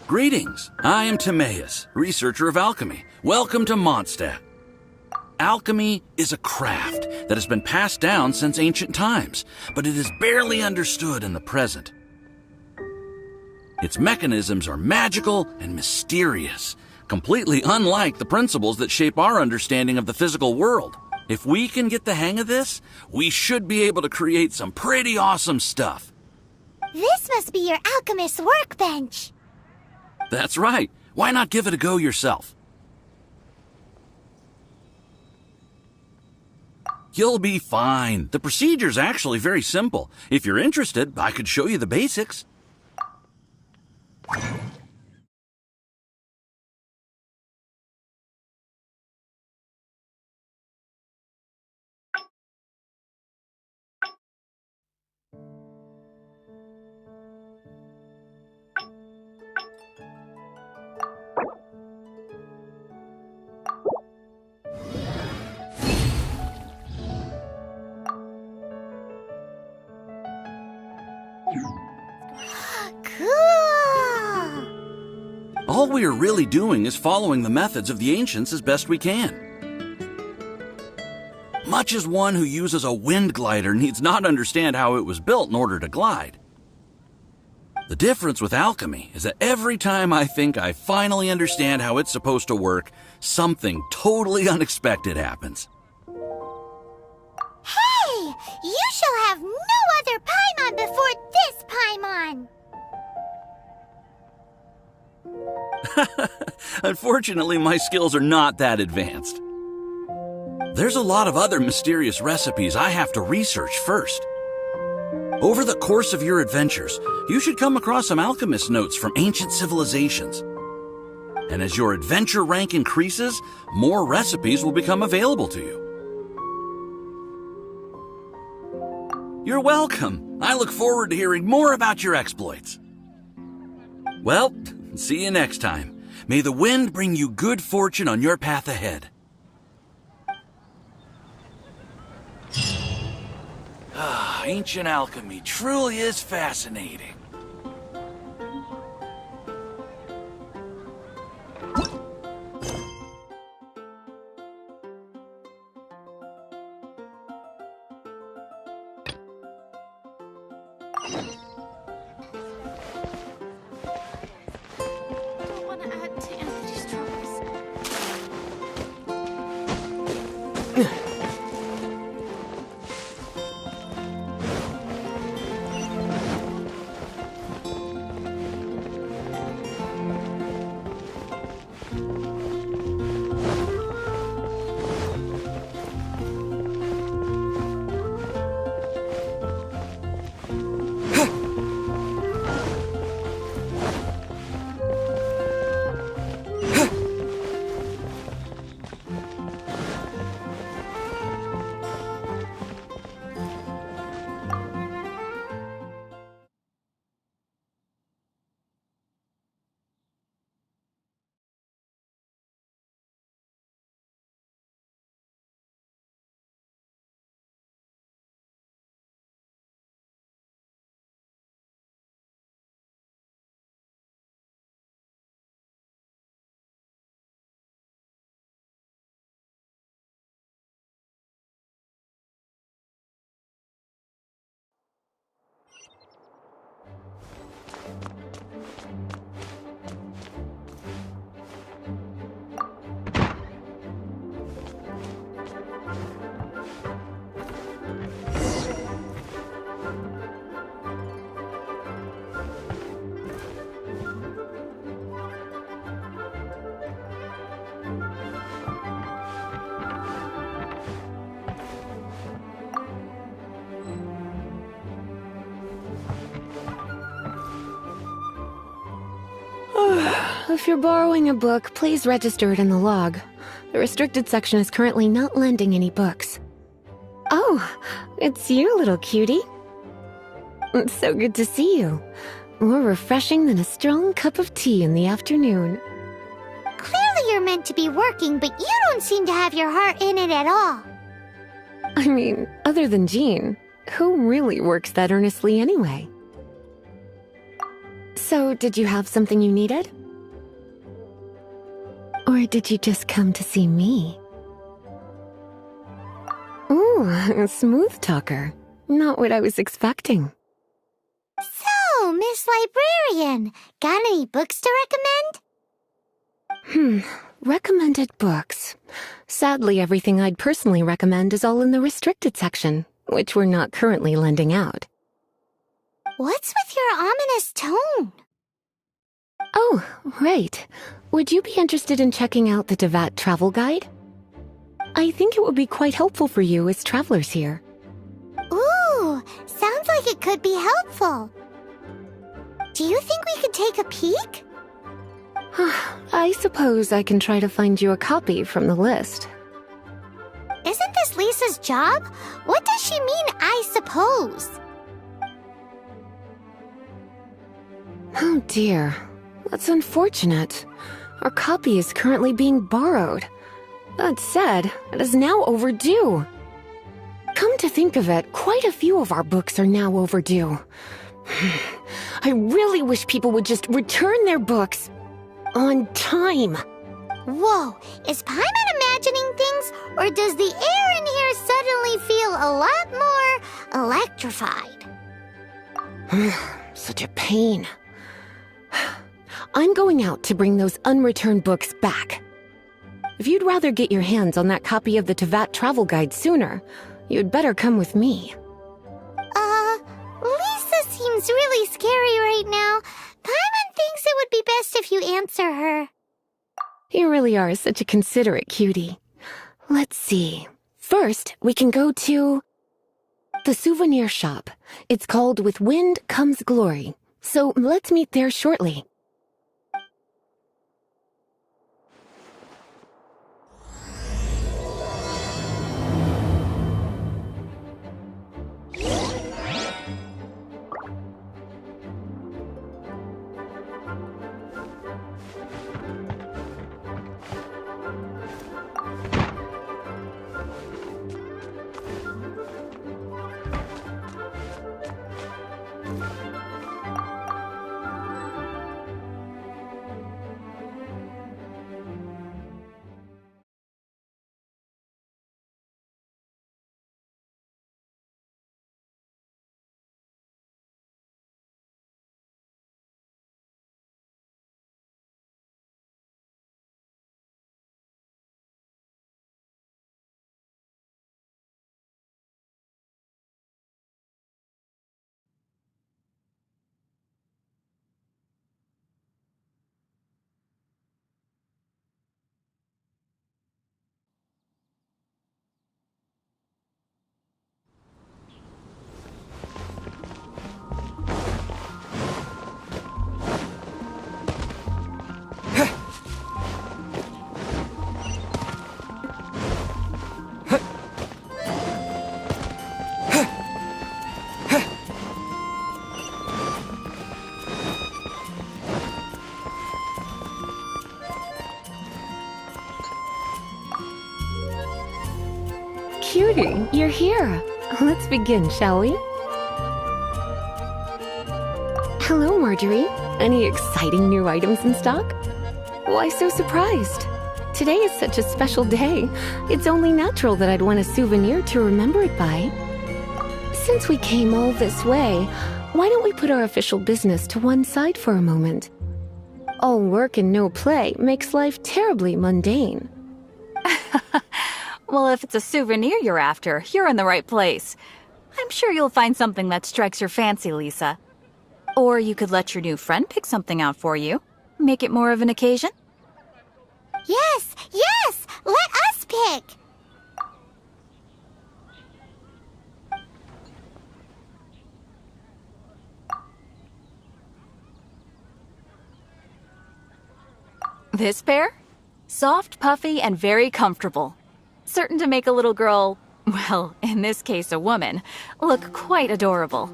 Greetings, I am Timaeus, researcher of alchemy. Welcome to Mondstadt. Alchemy is a craft that has been passed down since ancient times, but it is barely understood in the present. Its mechanisms are magical and mysterious, completely unlike the principles that shape our understanding of the physical world. If we can get the hang of this, we should be able to create some pretty awesome stuff. This must be your alchemist's workbench. That's right. Why not give it a go yourself? You'll be fine. The procedure's actually very simple. If you're interested, I could show you the basics. Cool! All we are really doing is following the methods of the ancients as best we can. Much as one who uses a wind glider needs not understand how it was built in order to glide. The difference with alchemy is that every time I think I finally understand how it's supposed to work, something totally unexpected happens. Hey! You shall have no other Paimon before this Paimon! Unfortunately, my skills are not that advanced. There's a lot of other mysterious recipes I have to research first. Over the course of your adventures, you should come across some alchemist notes from ancient civilizations. And as your adventure rank increases, more recipes will become available to you. You're welcome. I look forward to hearing more about your exploits. Well, see you next time. May the wind bring you good fortune on your path ahead. Ancient alchemy truly is fascinating. Don't want to add to Anthony's troubles. If you're borrowing a book, please register it in the log. The restricted section is currently not lending any books. Oh, it's you, little cutie. It's so good to see you. More refreshing than a strong cup of tea in the afternoon. Clearly you're meant to be working, but you don't seem to have your heart in it at all. I mean, other than Jean, who really works that earnestly anyway? So, did you have something you needed? Or did you just come to see me? Ooh, a smooth talker. Not what I was expecting. So, Miss Librarian, got any books to recommend? Recommended books. Sadly, everything I'd personally recommend is all in the restricted section, which we're not currently lending out. What's with your ominous tone? Oh, right. Would you be interested in checking out the Devat travel guide? I think it would be quite helpful for you as travelers here. Ooh, sounds like it could be helpful. Do you think we could take a peek? I suppose I can try to find you a copy from the list. Isn't this Lisa's job? What does she mean, I suppose? Oh dear, that's unfortunate. Our copy is currently being borrowed. That said, it is now overdue. Come to think of it, quite a few of our books are now overdue. I really wish people would just return their books on time. Whoa, is Paimon imagining things, or does the air in here suddenly feel a lot more electrified? Such a pain. I'm going out to bring those unreturned books back. If you'd rather get your hands on that copy of the Tevat travel guide sooner, you'd better come with me. Lisa seems really scary right now. Paimon thinks it would be best if you answer her. You really are such a considerate cutie. Let's see. First, we can go to the souvenir shop. It's called With Wind Comes Glory. So let's meet there shortly. Cutie, you're here. Let's begin, shall we? Hello, Marjorie. Any exciting new items in stock? Why so surprised? Today is such a special day. It's only natural that I'd want a souvenir to remember it by. Since we came all this way, why don't we put our official business to one side for a moment? All work and no play makes life terribly mundane. Well, if it's a souvenir you're after, you're in the right place. I'm sure you'll find something that strikes your fancy, Lisa. Or you could let your new friend pick something out for you. Make it more of an occasion. Yes, yes! Let us pick! This pair? Soft, puffy, and very comfortable. Certain to make a little girl, well, in this case a woman, look quite adorable.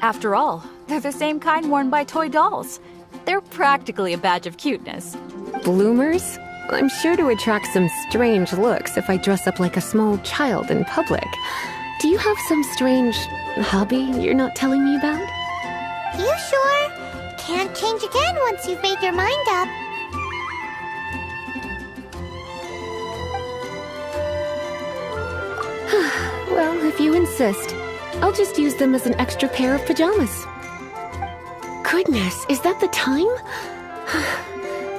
After all, they're the same kind worn by toy dolls. They're practically a badge of cuteness. Bloomers? I'm sure to attract some strange looks if I dress up like a small child in public. Do you have some strange hobby you're not telling me about? You sure? Can't change again once you've made your mind up. Well, if you insist, I'll just use them as an extra pair of pajamas. Goodness, is that the time?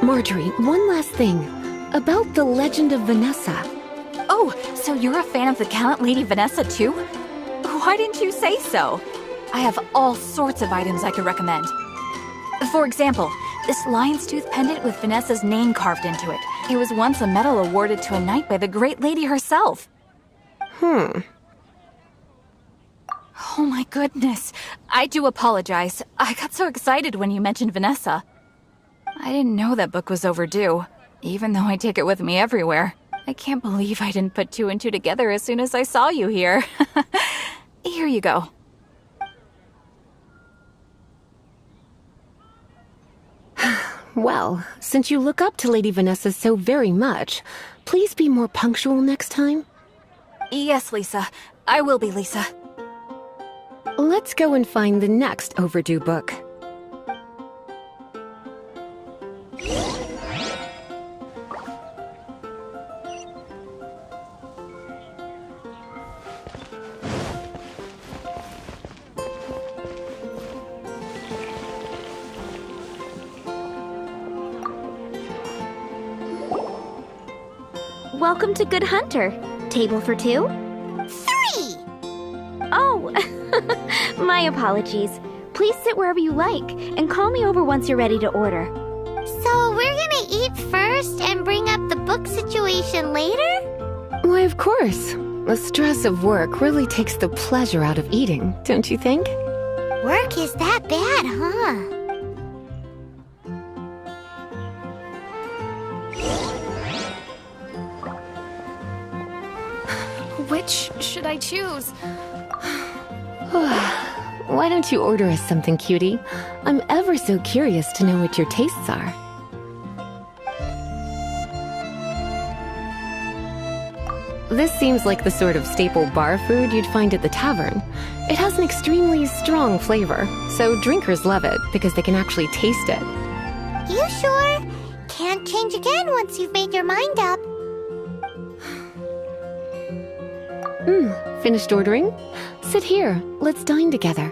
Marjorie, one last thing. About the legend of Vanessa. Oh, so you're a fan of the gallant Lady Vanessa too? Why didn't you say so? I have all sorts of items I could recommend. For example, this lion's tooth pendant with Vanessa's name carved into it. It was once a medal awarded to a knight by the great lady herself. Oh my goodness. I do apologize. I got so excited when you mentioned Vanessa. I didn't know that book was overdue, even though I take it with me everywhere. I can't believe I didn't put two and two together as soon as I saw you here. Here you go. Well, since you look up to Lady Vanessa so very much, please be more punctual next time. Yes, Lisa. I will be, Lisa. Let's go and find the next overdue book. Welcome to Good Hunter. Table for two? 3! Oh, my apologies. Please sit wherever you like, and call me over once you're ready to order. So we're gonna eat first and bring up the book situation later? Why, of course. The stress of work really takes the pleasure out of eating, don't you think? Work is that bad, huh? Which should I choose? Why don't you order us something, cutie? I'm ever so curious to know what your tastes are. This seems like the sort of staple bar food you'd find at the tavern. It has an extremely strong flavor, so drinkers love it because they can actually taste it. You sure? Can't change again once you've made your mind up. Finished ordering? Sit here. Let's dine together.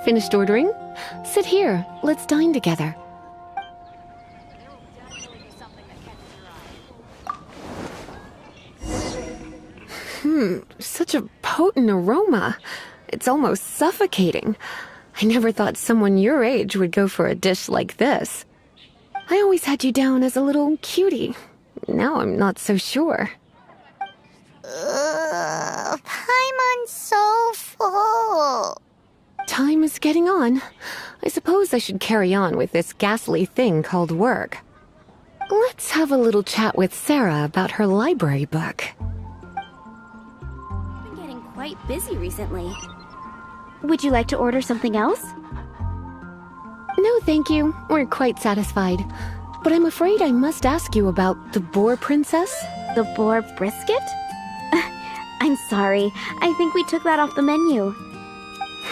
Finished ordering? Sit here. Let's dine together. Such a potent aroma. It's almost suffocating. I never thought someone your age would go for a dish like this. I always had you down as a little cutie. Now I'm not so sure. Paimon's so full. Time is getting on. I suppose I should carry on with this ghastly thing called work. Let's have a little chat with Sarah about her library book. I've been getting quite busy recently. Would you like to order something else? No, thank you. We're quite satisfied. But I'm afraid I must ask you about the boar princess. The boar brisket? I'm sorry. I think we took that off the menu.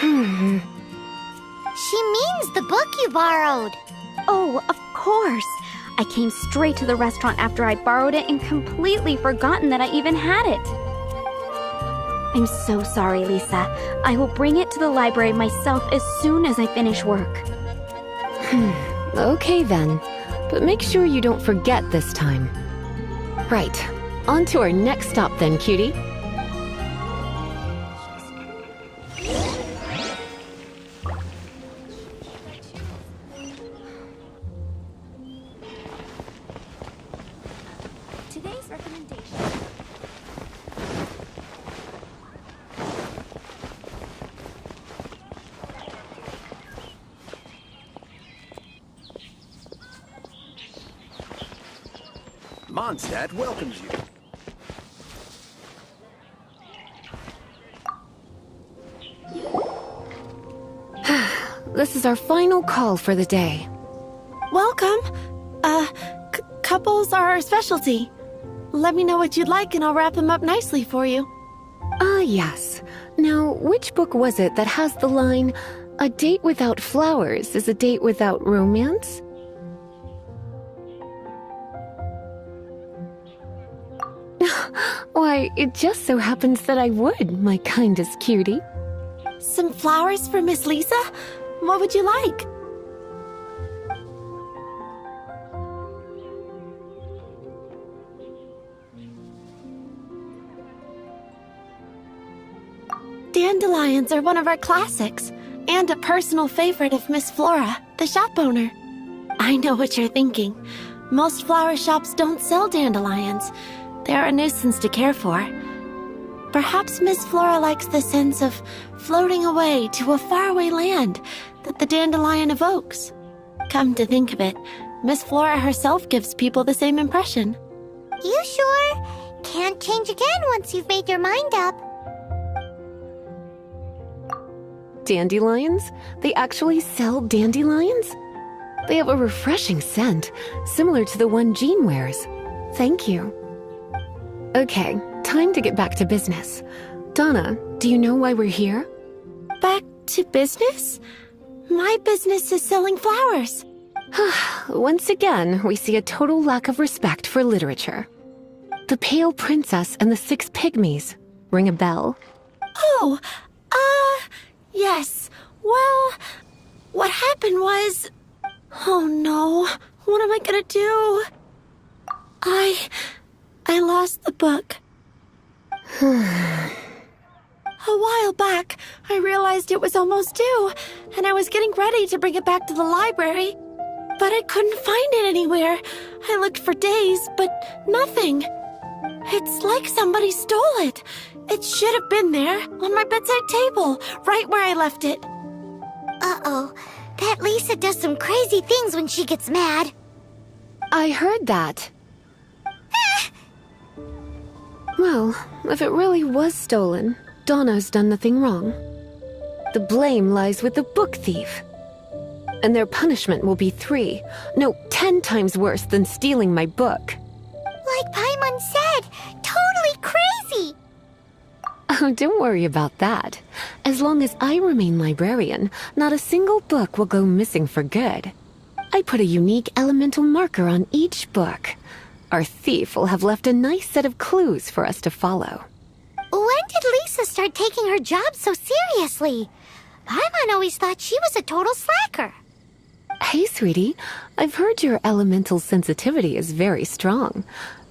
She means the book you borrowed. Oh, of course. I came straight to the restaurant after I borrowed it and completely forgotten that I even had it. I'm so sorry, Lisa. I will bring it to the library myself as soon as I finish work. Okay then. But make sure you don't forget this time. Right. On to our next stop then, cutie. Today's recommendation. Mondstadt welcomes you. This is our final call for the day. Welcome. Couples are our specialty. Let me know what you'd like and I'll wrap them up nicely for you. Ah, yes. Now, which book was it that has the line, "A date without flowers is a date without romance"? Why, it just so happens that I would, my kindest cutie. Some flowers for Miss Lisa? What would you like? Dandelions are one of our classics, and a personal favorite of Miss Flora, the shop owner. I know what you're thinking. Most flower shops don't sell dandelions. They're a nuisance to care for. Perhaps Miss Flora likes the sense of floating away to a faraway land that the dandelion evokes. Come to think of it, Miss Flora herself gives people the same impression. You sure? Can't change again once you've made your mind up. Dandelions? They actually sell dandelions? They have a refreshing scent, similar to the one Jean wears. Thank you. Okay, time to get back to business. Donna, do you know why we're here? Back to business? My business is selling flowers. Once again, we see a total lack of respect for literature. The Pale Princess and the Six Pygmies. Ring a bell? Oh, yes. Well, what happened was... Oh no, what am I gonna do? I lost the book. A while back, I realized it was almost due, and I was getting ready to bring it back to the library. But I couldn't find it anywhere. I looked for days, but nothing. It's like somebody stole it. It should have been there, on my bedside table, right where I left it. Uh-oh. That Lisa does some crazy things when she gets mad. I heard that. Well, if it really was stolen, Donna's done nothing wrong. The blame lies with the book thief. And their punishment will be 10 times worse than stealing my book. Like Paimon said, totally crazy. Oh, don't worry about that. As long as I remain librarian, not a single book will go missing for good. I put a unique elemental marker on each book. Our thief will have left a nice set of clues for us to follow. When did Lisa start taking her job so seriously? Paimon always thought she was a total slacker. Hey, sweetie, I've heard your elemental sensitivity is very strong.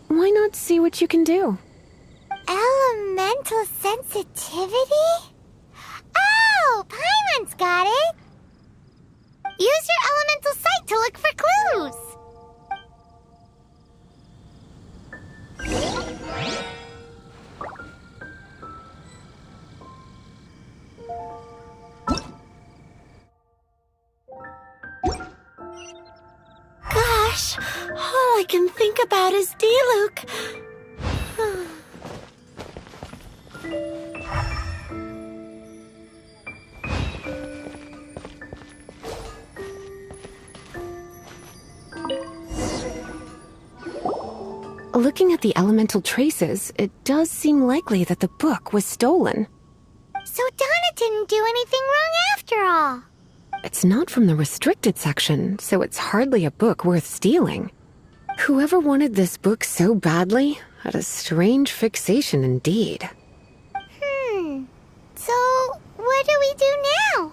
Why not see what you can do? Elemental sensitivity? Oh, Paimon's got it. Use your elemental sight to look for clues. Gosh, all I can think about is D-Luke. Looking at the elemental traces, it does seem likely that the book was stolen. So Donna didn't do anything wrong after all. It's not from the restricted section, so it's hardly a book worth stealing. Whoever wanted this book so badly had a strange fixation indeed. So what do we do now?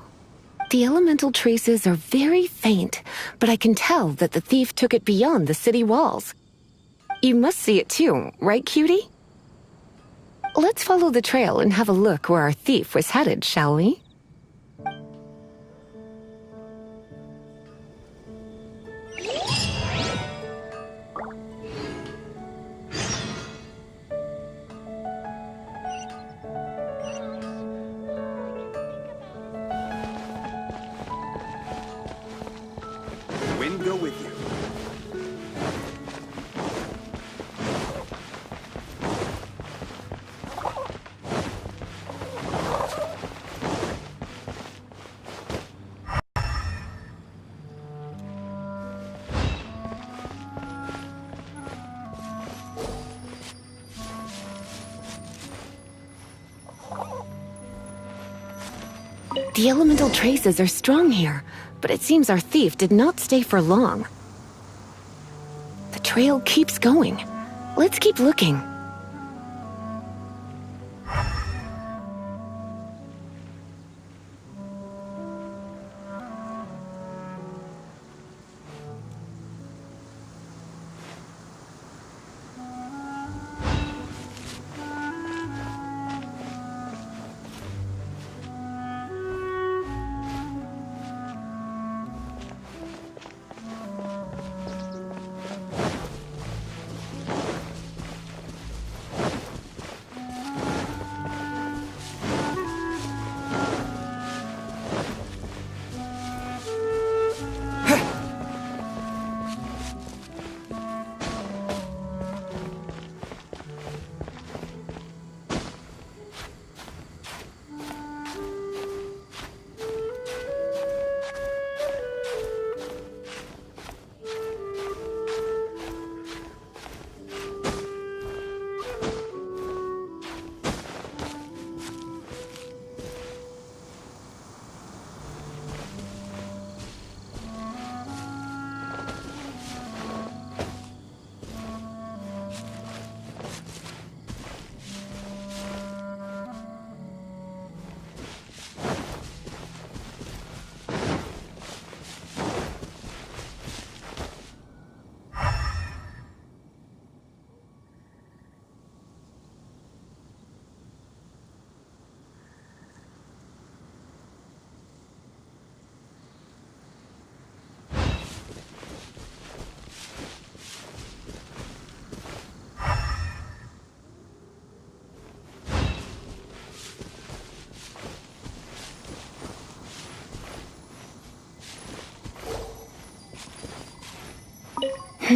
The elemental traces are very faint, but I can tell that the thief took it beyond the city walls. You must see it too, right, cutie? Let's follow the trail and have a look where our thief was headed, shall we? Wind go with you. The elemental traces are strong here, but it seems our thief did not stay for long. The trail keeps going. Let's keep looking.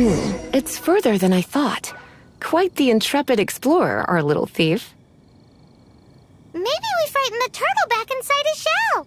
It's further than I thought. Quite the intrepid explorer, our little thief. Maybe we frightened the turtle back inside his shell.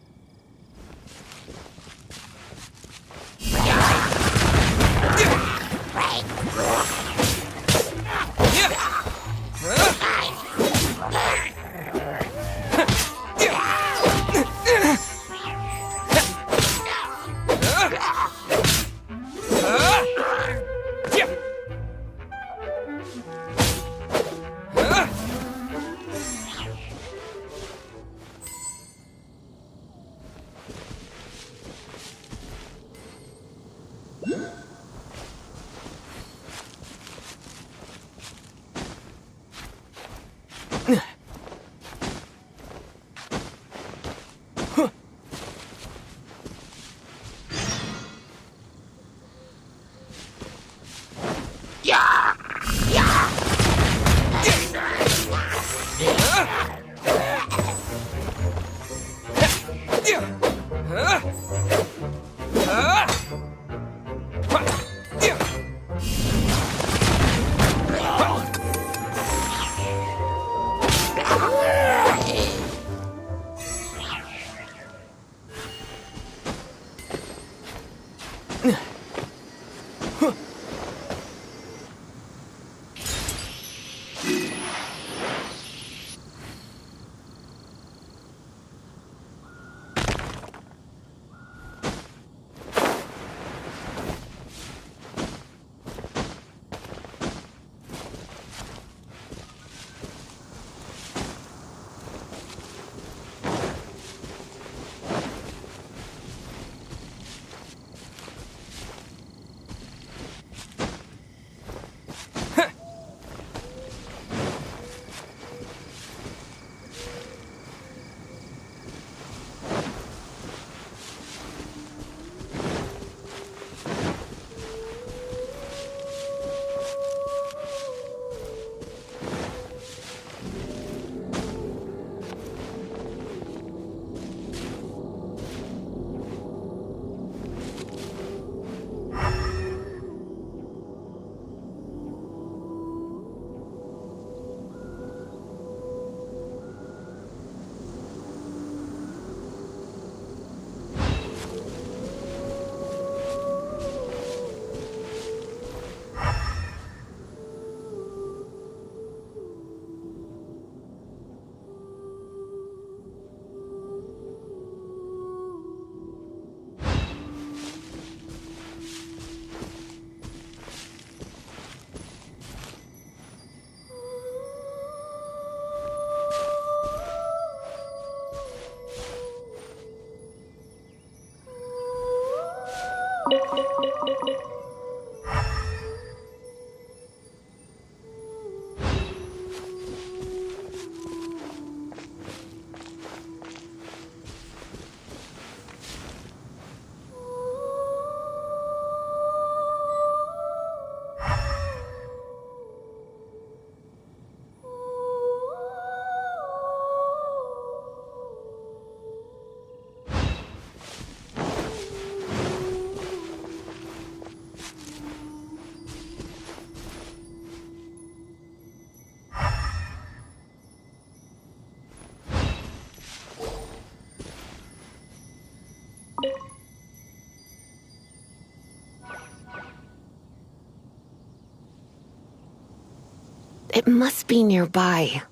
It must be nearby.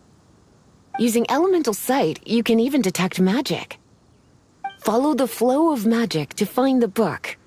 Using elemental sight, you can even detect magic. Follow the flow of magic to find the book.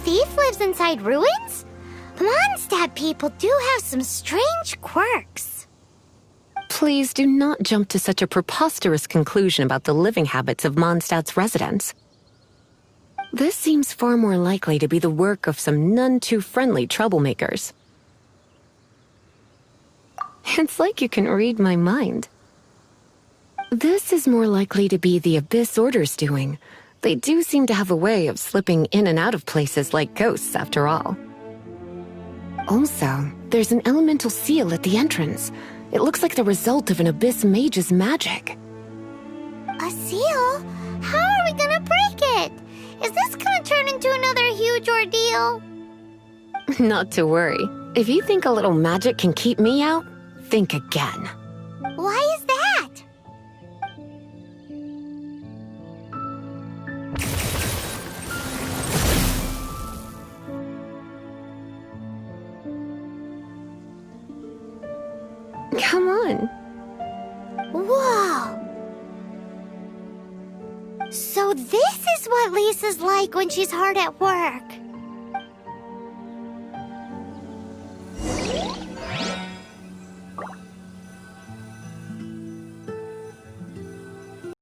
thief lives inside ruins? Mondstadt people do have some strange quirks. Please do not jump to such a preposterous conclusion about the living habits of Mondstadt's residents. This seems far more likely to be the work of some none-too-friendly troublemakers. It's like you can read my mind. This is more likely to be the Abyss Order's doing. They do seem to have a way of slipping in and out of places like ghosts, after all. Also, there's an elemental seal at the entrance. It looks like the result of an Abyss mage's magic. A seal? How are we gonna break it? Is this gonna turn into another huge ordeal? Not to worry. If you think a little magic can keep me out, think again. Why is that? Come on. Whoa! So this is what Lisa's like when she's hard at work.